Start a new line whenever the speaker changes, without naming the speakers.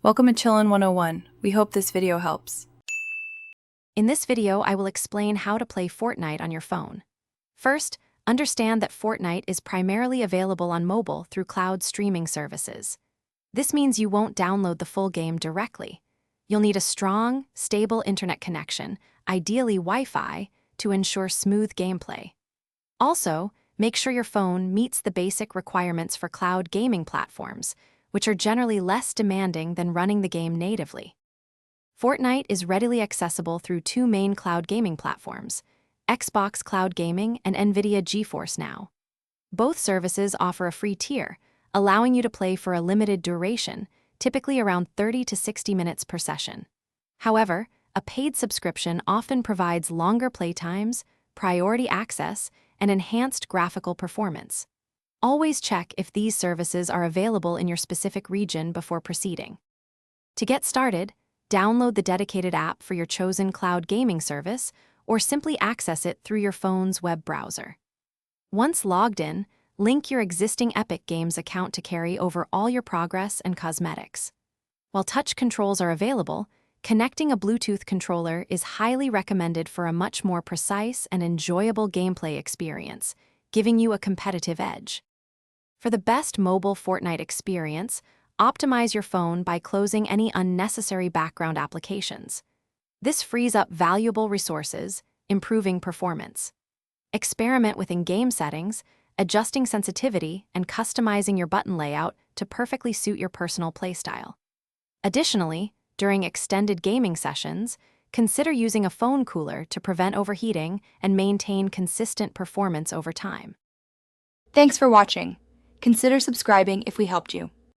Welcome to Chillin' 101. We hope this video helps.
In this video, I will explain how to play Fortnite on your phone. First, understand that Fortnite is primarily available on mobile through cloud streaming services. This means you won't download the full game directly. You'll need a strong, stable internet connection, ideally Wi-Fi, to ensure smooth gameplay. Also, make sure your phone meets the basic requirements for cloud gaming platforms, which are generally less demanding than running the game natively. Fortnite is readily accessible through two main cloud gaming platforms, Xbox Cloud Gaming and NVIDIA GeForce Now. Both services offer a free tier, allowing you to play for a limited duration, typically around 30 to 60 minutes per session. However, a paid subscription often provides longer playtimes, priority access, and enhanced graphical performance. Always check if these services are available in your specific region before proceeding. To get started, download the dedicated app for your chosen cloud gaming service or simply access it through your phone's web browser. Once logged in, link your existing Epic Games account to carry over all your progress and cosmetics. While touch controls are available, connecting a Bluetooth controller is highly recommended for a much more precise and enjoyable gameplay experience, giving you a competitive edge. For the best mobile Fortnite experience, optimize your phone by closing any unnecessary background applications. This frees up valuable resources, improving performance. Experiment with in-game settings, adjusting sensitivity, and customizing your button layout to perfectly suit your personal playstyle. Additionally, during extended gaming sessions, consider using a phone cooler to prevent overheating and maintain consistent performance over time.
Thanks for watching. Consider subscribing if we helped you.